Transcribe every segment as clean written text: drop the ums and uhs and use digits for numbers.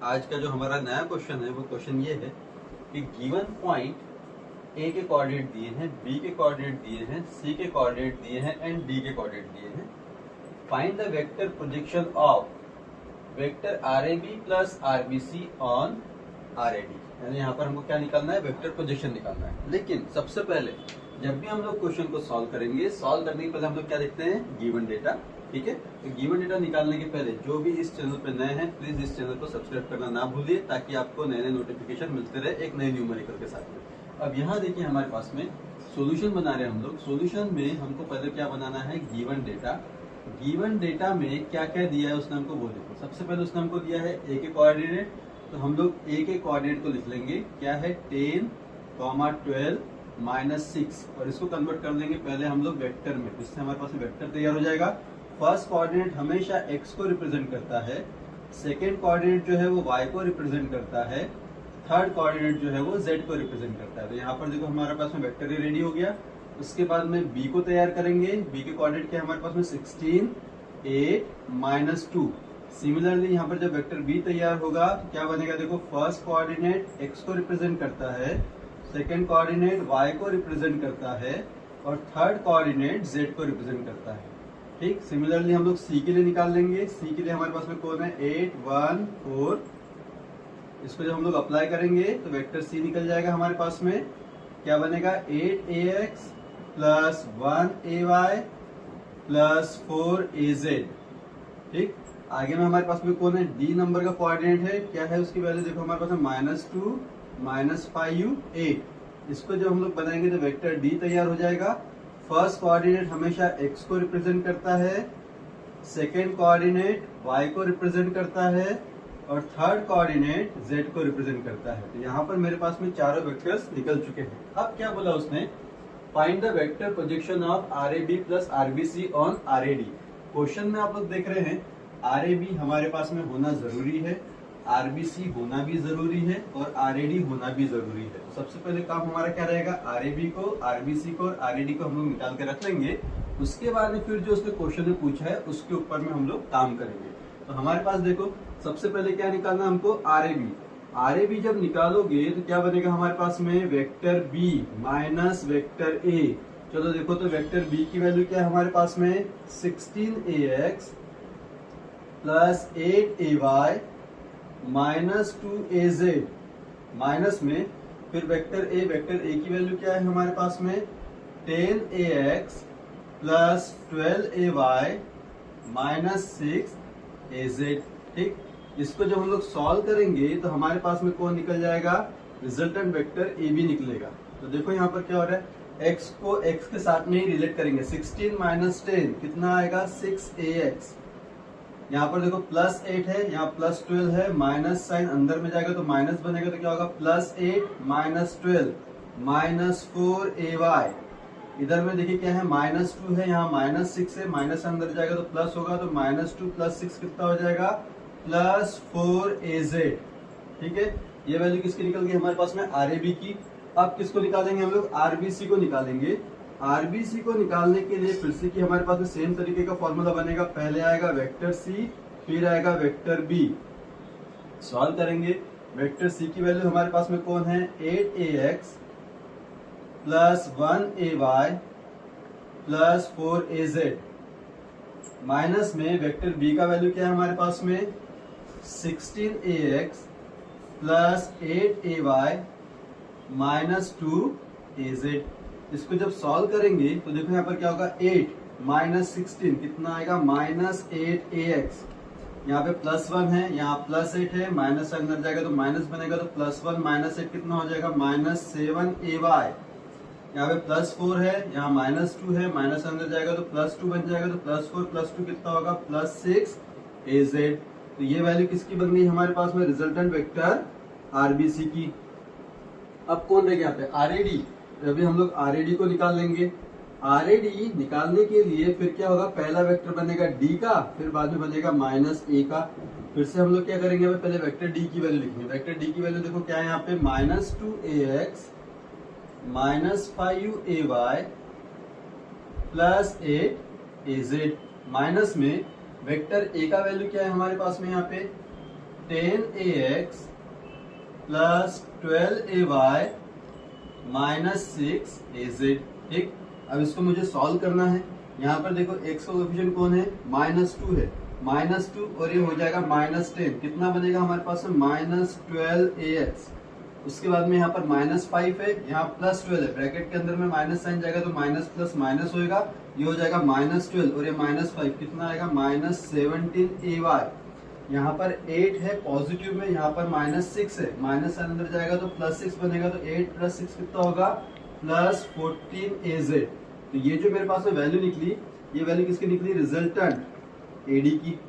आज का जो हमारा नया क्वेश्चन है वो क्वेश्चन ये है कि गिवन पॉइंट ए के कोऑर्डिनेट दिए हैं, बी के कोऑर्डिनेट दिए हैं, सी के कोऑर्डिनेट दिए हैं एंड डी के कोऑर्डिनेट दिए हैं। Find the vector projection of vector R A B plus R B C on R A D. यानी यहाँ पर हमको क्या निकालना है, वेक्टर प्रोजेक्शन निकालना है। लेकिन सबसे पहले जब भी हम लोग क्वेश्चन को सॉल्व करेंगे, सॉल्व करने के पहले हम लोग क्या देखते हैं, गिवन डेटा। ठीक है, तो गिवन डेटा निकालने के पहले जो भी इस चैनल पे नए हैं प्लीज इस चैनल को सब्सक्राइब करना ना भूलिए, ताकि आपको नए नए नोटिफिकेशन मिलते रहे एक नए न्यूमेरिकल के साथ में। अब यहाँ देखिए हमारे पास में सॉल्यूशन बना रहे हैं हम लोग। सॉल्यूशन में हमको पहले क्या बनाना है, गिवन डेटा। गिवन डेटा में क्या क्या दिया है उसने हमको वो देखो। सबसे पहले उसने हमको दिया है ए के कोऑर्डिनेट, तो हम लोग ए के कोऑर्डिनेट को लिख लेंगे, क्या है 10, 12, -6, और इसको कन्वर्ट कर देंगे पहले हम लोग वेक्टर में, जिससे हमारे पास वेक्टर तैयार हो जाएगा। फर्स्ट कोऑर्डिनेट हमेशा x को रिप्रेजेंट करता है, सेकेंड कोऑर्डिनेट जो है वो y को रिप्रेजेंट करता है, थर्ड कोऑर्डिनेट जो है वो z को रिप्रेजेंट करता है। तो यहाँ पर देखो हमारे पास में वेक्टर ही रेडी हो गया। उसके बाद में b को तैयार करेंगे। b के कोऑर्डिनेट क्या है हमारे पास में 16, 8, -2। सिमिलरली यहाँ पर जब वेक्टर b तैयार होगा तो क्या बनेगा, देखो फर्स्ट कोऑर्डिनेट x को रिप्रेजेंट करता है, सेकेंड कोऑर्डिनेट y को रिप्रेजेंट करता है और थर्ड कोऑर्डिनेट z को रिप्रेजेंट करता है। ठीक, सिमिलरली हम लोग c के लिए निकाल लेंगे। c के लिए हमारे पास में कौन है 8, 1, 4। इसको जब हम लोग अप्लाई करेंगे तो वेक्टर c निकल जाएगा हमारे पास में। क्या बनेगा 8ax plus 1ay plus 4az। ठीक, आगे में हमारे पास में कौन है, d नंबर का कोऑर्डिनेट है, क्या है उसकी वैल्यू देखो हमारे पास में -2, -5, 8। इसको जब हम लोग बनाएंगे तो वेक्टर d तैयार हो जाएगा। फर्स्ट कोऑर्डिनेट हमेशा x को रिप्रेजेंट करता है, सेकेंड कोऑर्डिनेट y को रिप्रेजेंट करता है और थर्ड कोऑर्डिनेट z को रिप्रेजेंट करता है। तो यहाँ पर मेरे पास में चारों वेक्टर्स निकल चुके हैं। अब क्या बोला उसने, find the vector projection of R A B plus R B C on R A D. Question में आप लोग देख रहे हैं आर ए बी हमारे पास में होना जरूरी है, आर बी सी होना भी जरूरी है और आर ए डी होना भी जरूरी है। तो सबसे पहले काम हमारा क्या रहेगा, आर ए बी को, आर बी सी को और आर ए डी को हम लोग निकाल के रख लेंगे। उसके बाद में फिर जो उसने क्वेश्चन में पूछा है उसके ऊपर में हम लोग काम करेंगे। तो हमारे पास देखो सबसे पहले क्या निकालना हमको, R A B. R A B जब निकालोगे तो क्या बनेगा हमारे पास में, vector B minus vector A. चलो देखो तो वेक्टर बी की वैल्यू क्या है हमारे पास में 16ax plus 8ay -2az। Minus में फिर वेक्टर ए की वैल्यू क्या है हमारे पास में 10ax प्लस 12ay -6az। ठीक, इसको जब हम लोग सॉल्व करेंगे तो हमारे पास में कौन निकल जाएगा, रिजल्टेंट वेक्टर ए बी निकलेगा। तो देखो यहाँ पर क्या हो रहा है, x को x के साथ में ही रिलेट करेंगे। 16 - 10 कितना आएगा 6ax। यहाँ पर देखो +8 है, यहाँ +12 है, माइनस साइन अंदर में जाएगा तो माइनस बनेगा, तो क्या होगा +8 - 12 -4ay। इधर में देखिए क्या है -2 है, यहाँ -6 है, माइनस अंदर जाएगा तो प्लस होगा, तो -2 + 6 कितना हो जाएगा +4az। ठीक है, ये वैल्यू किसकी निकल गई हमारे पास में, आर ए बी की। अब किसको निकालेंगे हम लोग, आरबीसी को निकालेंगे। आरबीसी को निकालने के लिए फिर से कि हमारे पास में सेम तरीके का फॉर्मूला बनेगा, पहले आएगा वेक्टर सी फिर आएगा वेक्टर बी। सॉल्व करेंगे, वेक्टर सी की वैल्यू हमारे पास में कौन है 8ax plus 1ay plus 4az। Minus में वेक्टर बी का वैल्यू क्या है हमारे पास में 16ax प्लस 8ay -2az। इसको जब सॉल्व करेंगे तो देखो यहाँ पर क्या होगा 8 - 16 कितना आएगा -8ax। यहाँ पे +1 है, यहाँ +8 है, माइनस अंदर जाएगा तो माइनस बनेगा, तो +1 - 8 कितना हो जाएगा -7ay। यहाँ पे +4 है, यहाँ -2 है, माइनस अंदर जाएगा तो +2 बन जाएगा, तो +4 + 2 कितना होगा +6az। तो ये वैल्यू किसकी बन गई हमारे पास में, रिजल्टेंट वेक्टर आरबीसी की। अब कौन रह गया यहाँ पे, आर ए डी। अभी हम लोग आर ए डी को निकाल लेंगे। आर ए डी निकालने के लिए फिर क्या होगा, पहला वेक्टर बनेगा डी का, फिर बाद में बनेगा -a का। फिर से हम लोग क्या करेंगे, पहले वेक्टर डी की वैल्यू लिखेंगे। वेक्टर डी की वैल्यू देखो क्या है यहाँ पे -2ax -5ay plus 8az। Minus में वेक्टर ए का वैल्यू क्या है हमारे पास में यहाँ पे 10ax plus 12ay minus 6az। ठीक, अब इसको मुझे सॉल्व करना है। यहाँ पर देखो x का कोएफिशिएंट कौन है, -2 है, -2 और ये हो जाएगा -10। कितना बनेगा हमारे पास में, -12ax। उसके बाद में यहाँ पर -5 है, यहाँ +12 है, ब्रैकेट के अंदर में माइनस साइन जाएगा तो माइनस प्लस माइनस होएगा, ये हो जाएगा -12 और ये -5 कितना आएगा, -17ay। यहाँ पर 8 है पॉजिटिव में, यहाँ पर -6 है, माइनस साइन अंदर जाएगा तो +6 बनेगा, तो 8 + 6 कितना होगा, +14az। तो ये जो मेरे पास में वैल्यू निकली, ये वैल्यू किसकी निकली, रिजल्टेंट एडी की।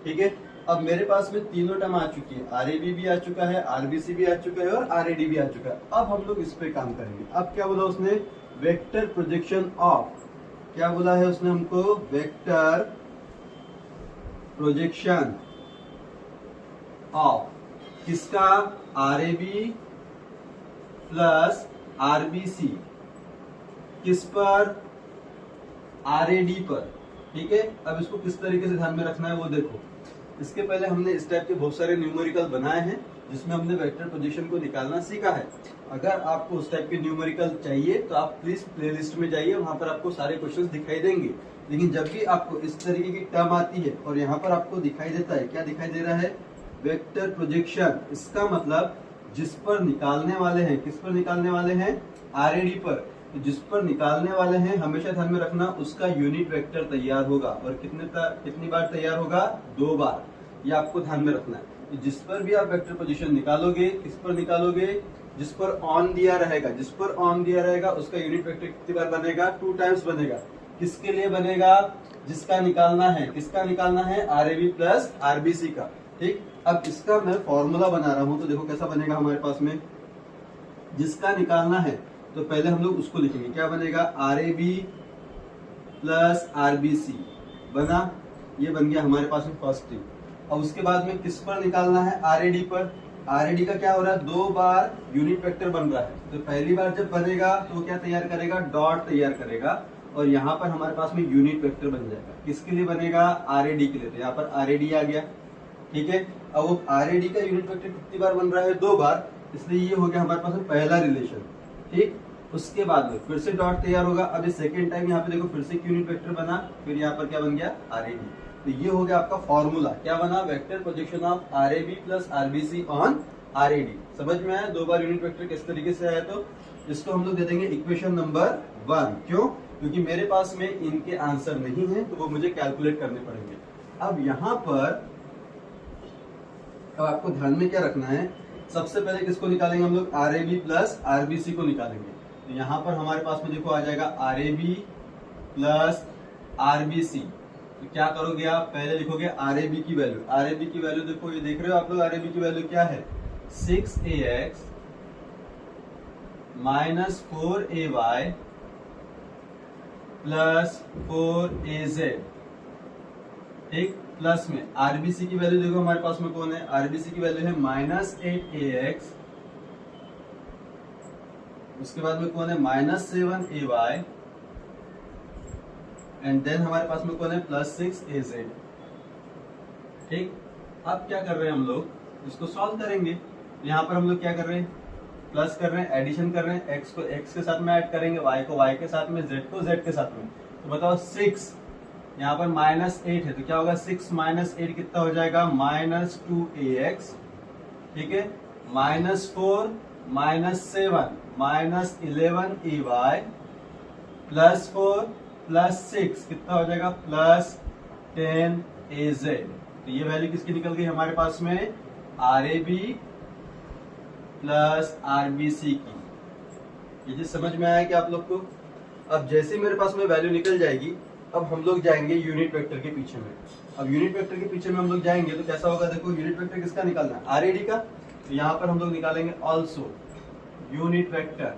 ठीक है, अब मेरे पास में तीनों टर्म आ चुकी है, आरएबी भी आ चुका है, आरबीसी भी आ चुका है और आरएडी भी आ चुका है। अब हम लोग इस पे काम करेंगे। अब क्या बोला उसने, वेक्टर प्रोजेक्शन ऑफ, क्या बोला है उसने हमको, वेक्टर प्रोजेक्शन ऑफ किसका, आरएबी प्लस आरबीसी, किस पर, आरएडी पर। ठीक है, अब इसको किस तरीके से ध्यान में रखना है वो देखो। इसके पहले हमने इस टाइप के बहुत सारे न्यूमेरिकल बनाए हैं जिसमें हमने वेक्टर पोजीशन को निकालना सीखा है। अगर आपको उस टाइप के न्यूमेरिकल चाहिए तो आप प्लीज प्लेलिस्ट में जाइए, वहां पर आपको सारे क्वेश्चंस दिखाई देंगे। लेकिन जब भी आपको इस तरीके की टर्म आती है और यहाँ पर आपको दिखाई देता है, क्या दिखाई दे रहा है, वेक्टर प्रोजेक्शन, इसका मतलब जिस पर निकालने वाले हैं, किस पर निकालने वाले हैं, आरएडी पर। तो जिस पर निकालने वाले हैं हमेशा ध्यान में रखना उसका यूनिट वेक्टर तैयार होगा, और कितनी बार तैयार होगा, 2 बार। ये आपको ध्यान में रखना है। तो जिस पर भी आप वेक्टर पोजीशन निकालोगे, किस पर निकालोगे, जिस पर ऑन दिया रहेगा, जिस पर ऑन दिया रहेगा उसका यूनिट वेक्टर कितनी बार बनेगा, 2 टाइम्स बनेगा। किसके लिए बनेगा, जिसका निकालना है, किसका निकालना है, आरएबी प्लस आरबीसी का। ठीक, अब इसका मैं फॉर्मूला बना रहा हूं, तो देखो कैसा बनेगा हमारे पास में, जिसका निकालना है तो पहले हम लोग उसको लिखेंगे, क्या बनेगा, आरएबी प्लस आरबीसी बना, ये बन गया हमारे पास में फर्स्ट थिंग। अब उसके बाद में किस पर निकालना है, आरएडी पर। आरएडी का क्या हो रहा है, 2 बार यूनिट वेक्टर बन रहा है, तो पहली बार जब बनेगा तो क्या तैयार करेगा, डॉट तैयार करेगा, और यहाँ पर हमारे पास में यूनिट वेक्टर बन जाएगा। किसके लिए बनेगा, आरएडी के लिए, तो यहाँ पर आरएडी आ गया। ठीक है, अब वो आरएडी का यूनिट वेक्टर कितनी बार बन रहा है, 2 बार, इसलिए ये हो गया हमारे पास में पहला रिलेशन। ठीक, उसके बाद में फिर से डॉट तैयार होगा। अभी सेकेंड टाइम यहाँ पे देखो फिर से यूनिट वेक्टर बना, फिर यहाँ पर क्या बन गया, आरएडी। तो ये हो गया आपका फॉर्मूला, क्या बना, vector projection of RAB plus RBC on RAD. समझ में आया, 2 बार यूनिट वेक्टर किस तरीके से आया। तो इसको हम लोग दे देंगे इक्वेशन नंबर 1। क्यों, क्योंकि मेरे पास में इनके आंसर नहीं है तो वो मुझे कैलकुलेट करने पड़ेंगे। अब यहाँ पर अब आपको ध्यान में क्या रखना है, सबसे पहले किसको निकालेंगे हम लोग, आरएबी प्लस आरबीसी को निकालेंगे। तो यहाँ पर हमारे पास में देखो आ जाएगा आरएबी प्लस आरबीसी। तो क्या करोगे आप, पहले लिखोगे आरएबी की वैल्यू। आरएबी की वैल्यू देखो, ये देख रहे हो आप लोग, आरएबी की वैल्यू क्या है, 6ax minus 4ay plus 4az। ठीक, प्लस में आरबीसी की वैल्यू देखो हमारे पास में कौन है, आरबीसी की वैल्यू है -8ax, उसके बाद में कौन है, -7ay, एंड देन हमारे पास में कौन है, +6az। ठीक, अब क्या कर रहे हैं हम लोग, इसको सॉल्व करेंगे। यहाँ पर हम लोग क्या कर रहे हैं, प्लस कर रहे हैं, एडिशन कर रहे हैं, x को x के साथ में ऐड करेंगे, y को y के साथ में, z को z के साथ में। तो बताओ 6, यहाँ पर -8 है, तो क्या होगा, 6 - 8 कितना हो जाएगा, -2ax। ठीक है, -4 -7 -11ay +4 +6 कितना हो जाएगा, +10az। तो ये वैल्यू किसकी निकल गई हमारे पास में, आरएबी प्लस आरबीसी की। ये चीज समझ में आया कि आप लोग को। अब जैसे मेरे पास में वैल्यू निकल जाएगी, अब हम लोग जाएंगे यूनिट वेक्टर के पीछे में। अब यूनिट वेक्टर के पीछे में हम लोग जाएंगे तो कैसा होगा, देखो यूनिट वेक्टर किसका निकालना है, आरएडी का। तो यहाँ पर हम लोग निकालेंगे ऑल्सो यूनिट वेक्टर,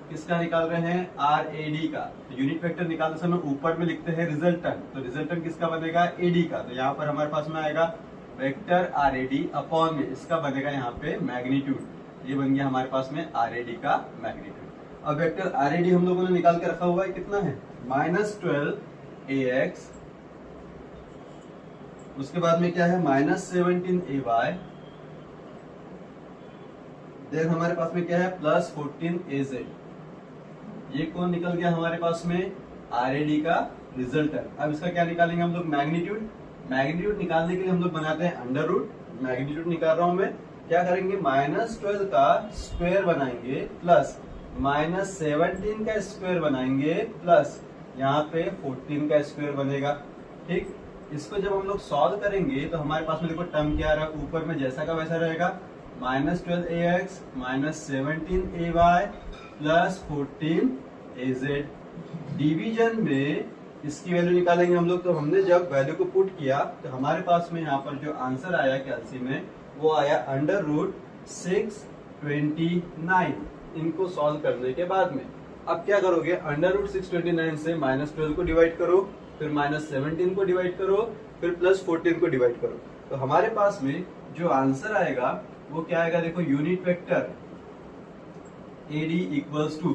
किसका निकाल रहे हैं, आरएडी का। तो यूनिट वेक्टर निकालते समय ऊपर में लिखते हैं रिजल्टेंट, तो रिजल्टेंट किसका बनेगा, एडी का। तो यहाँ पर हमारे पास में आएगा वेक्टर आरएडी अपॉन में इसका बनेगा यहाँ पे मैग्नीट्यूड। ये बन गया हमारे पास में आरएडी का मैग्नीट्यूड। अब वेक्टर आरएडी हम लोगों ने निकाल के रखा हुआ है, कितना है, -12ax, उसके बाद में क्या है, -17ay देन हमारे पास में क्या है प्लस 14 AZ। ये कौन निकल गया हमारे पास में RAD का रिजल्टेंट। अब इसका क्या निकालेंगे हम लोग मैग्नीट्यूड। मैग्नीट्यूड निकालने के लिए हम लोग बनाते हैं अंडर रूट। मैग्नीट्यूड निकाल रहा हूं मैं, क्या करेंगे -12 का स्क्वायर बनाएंगे प्लस -17 का स्क्वायर बनाएंगे प्लस यहाँ पे 14 का स्क्वायर बनेगा। ठीक, इसको जब हम लोग सॉल्व करेंगे तो हमारे पास में देखो टर्म क्या आ रहा है, ऊपर में जैसा का वैसा रहेगा, -12AX -17AY plus 14AZ। Division में इसकी वैल्यू निकालेंगे हम लोग। तो हमने जब वैल्यू को पुट किया तो हमारे पास में यहाँ पर जो आंसर आया कैल्सी में वो आया √629। इनको सॉल्व करने के बाद में अब क्या करोगे, √629 से -12 को डिवाइड करो, फिर -17 को डिवाइड करो, फिर प्लस 14 को डिवाइड करो। तो हमारे पास में जो आंसर आएगा वो क्या आएगा, देखो unit vector AD equals to,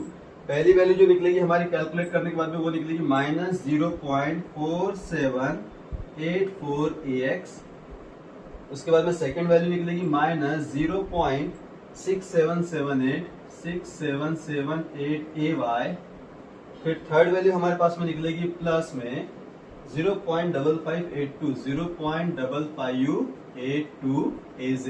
पहली वैल्यू जो निकलेगी हमारी कैलकुलेट करने के बाद में वो निकलेगी -0.4784AX। उसके बाद में सेकंड वैल्यू निकलेगी -0.6778 फिर थर्ड वैल्यू हमारे पास में निकलेगी प्लस में 0.5582 AZ।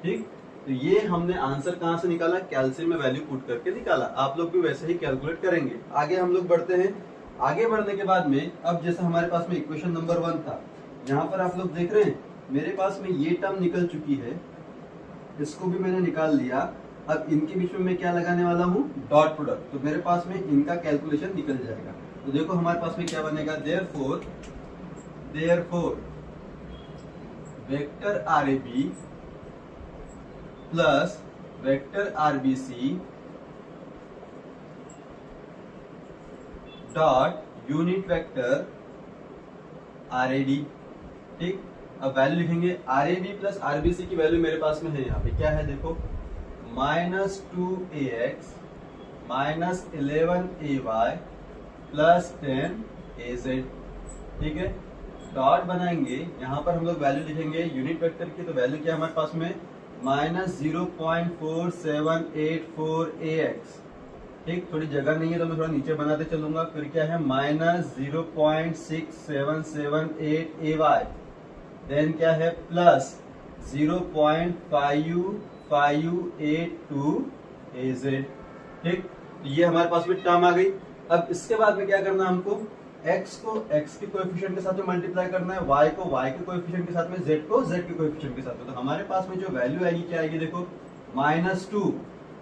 ठीक, तो ये हमने आंसर कहां से निकाला, कैल्शियम में वैल्यू पुट करके निकाला। आप लोग भी वैसे ही कैलकुलेट करेंगे। आगे हम लोग बढ़ते हैं। आगे बढ़ने के बाद में अब जैसे हमारे पास में इक्वेशन नंबर 1 था, यहाँ पर आप लोग देख रहे हैं मेरे पास में ये टर्म निकल चुकी है, इसको भी मैंने निकाल लिया। अब इनके बीच में मैं क्या लगाने वाला हूँ, डॉट प्रोडक्ट। तो मेरे पास में इनका कैलकुलेशन निकल जाएगा। तो देखो हमारे पास में क्या बनेगा, therefore vector RAB plus vector RBC dot unit vector RAD। ठीक, अब वैल्यू लिखेंगे RAB प्लस RBC की वैल्यू मेरे पास में है, यहाँ पे क्या है देखो, -2AX -11AY प्लस 10AZ। ठीक है, डॉट बनाएंगे, यहाँ पर हम लोग वैल्यू लिखेंगे यूनिट वेक्टर की। तो वैल्यू क्या है हमारे पास में -0.4784AX। ठीक, थोड़ी जगह नहीं है तो मैं थोड़ा नीचे बनाते चलूंगा। फिर क्या है -0.6778AY, देन क्या है प्लस 0.5582 AZ। ठीक, ये हमारे पास में टर्म आ गई। अब इसके बाद में क्या करना है हमको, x को x के कोएफिशिएंट के साथ में मल्टीप्लाई करना है, y को y के कोएफिशिएंट के साथ में, z को z के कोएफिशिएंट के साथ में। तो हमारे पास में जो वैल्यू आएगी क्या आएगी, देखो -2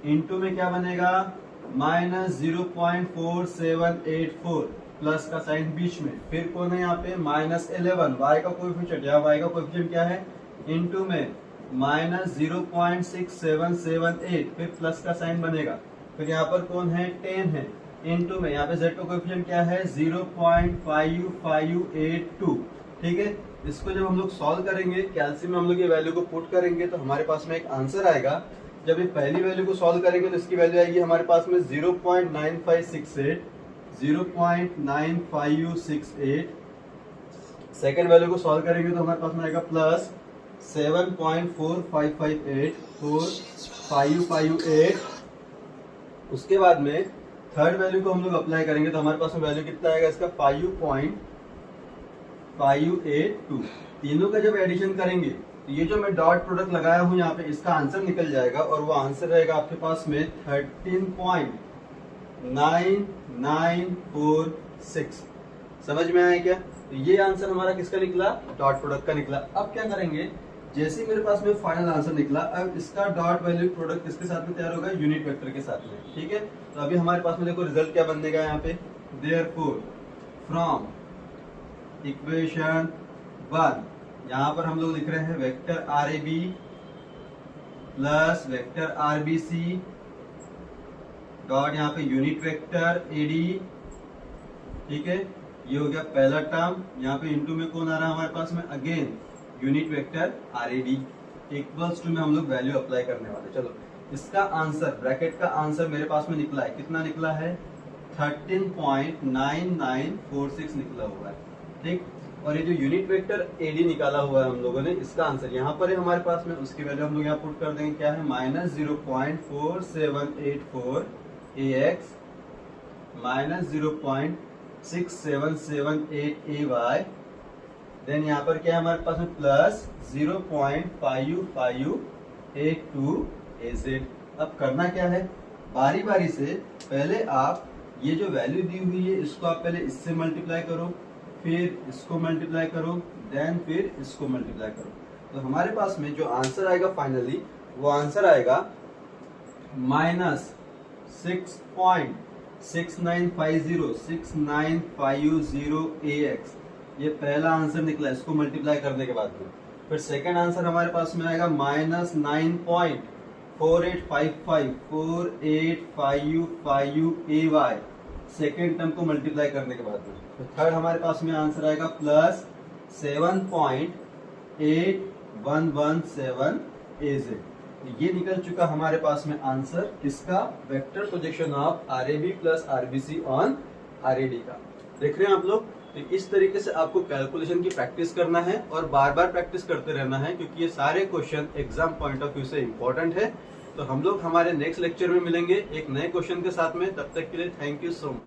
इंटू में क्या बनेगा -0.4784 प्लस का साइन बीच में, फिर कौन है यहाँ पे -11 y का कोएफिशिएंट, यहाँ y का कोएफिशिएंट क्या है, इंटू में -0.6778 फिर प्लस का साइन बनेगा, फिर यहाँ पर कौन है 10 है, इनटू में यहाँ पे z का कोएफिशिएंट क्या है 0.5582। ठीक है, इसको जब हम लोग सॉल्व करेंगे, कैल्शियम में हम लोग ये वैल्यू को पुट करेंगे तो हमारे पास में एक आंसर आएगा। जब ये पहली वैल्यू को सॉल्व करेंगे तो इसकी वैल्यू आएगी हमारे पास में 0.9568। सेकेंड वैल्यू को सॉल्व करेंगे तो हमारे पास में आएगा प्लस 7.4558। उसके बाद में थर्ड वैल्यू को हम लोग अप्लाई करेंगे तो हमारे पास में वैल्यू कितना आएगा इसका 5.582। तीनों का जब एडिशन करेंगे तो ये जो मैं डॉट प्रोडक्ट लगाया हूं यहाँ पे, इसका आंसर निकल जाएगा और वो आंसर रहेगा आपके पास में 13.9946। समझ में आया क्या? तो ये आंसर हमारा किसका निकला, डॉट प्रोडक्ट का निकला। अब क्या करेंगे, जैसे मेरे पास में फाइनल आंसर निकला, अब इसका डॉट वैल्यू प्रोडक्ट किसके साथ में तैयार होगा, यूनिट वेक्टर के साथ में। ठीक है, तो अभी हमारे पास में देखो रिजल्ट क्या बनेगा यहाँ पे, देयरफॉर फ्रॉम इक्वेशन 1 यहाँ पर हम लोग लिख रहे हैं vector RAB plus vector RBC dot यहाँ पे यूनिट वेक्टर AD। ठीक है, ये हो गया पहला टर्म। यहाँ पे इनटू में कौन आ रहा है हमारे पास में, again unit vector RAD equals to में हम लोग वैल्यू अप्लाई करने वाले। चलो, इसका आंसर ब्रैकेट का आंसर मेरे पास में निकला है, कितना निकला है 13.9946 निकला हुआ है। ठीक, और ये जो यूनिट वेक्टर एडी निकाला हुआ है हम लोगों ने, इसका आंसर यहाँ पर है हमारे पास में, उसकी वैल्यू हम लोग यहाँ पुट कर देंगे, क्या है -0.4784 AX -0.6778 AY, देन यहाँ पर क्या है हमारे पास में प्लस 0.5582 AZ। अब करना क्या है, बारी बारी से पहले आप ये जो वैल्यू दी हुई है इसको आप पहले इससे मल्टीप्लाई करो, फिर इसको मल्टीप्लाई करो, देन फिर इसको मल्टीप्लाई करो। तो हमारे पास में जो आंसर आएगा फाइनली, वो आंसर आएगा -6.6950 AX। ये पहला आंसर निकला इसको मल्टीप्लाई करने के बाद में। फिर सेकंड आंसर हमारे पास में आएगा -9.4855 AY, सेकेंड टर्म को मल्टीप्लाई करने के बाद में। तो थर्ड हमारे पास में आंसर आएगा प्लस 7.8117 AZ। ये निकल चुका हमारे पास में आंसर किसका, vector projection of RAB plus RBC on RAD का। देख रहे हैं आप लोग, तो इस तरीके से आपको कैलकुलेशन की प्रैक्टिस करना है और बार बार प्रैक्टिस करते रहना है, क्योंकि ये सारे question exam point of view से इंपॉर्टेंट है। तो हम लोग हमारे नेक्स्ट लेक्चर में मिलेंगे एक नए क्वेश्चन के साथ में, तब तक के लिए थैंक यू सो मच।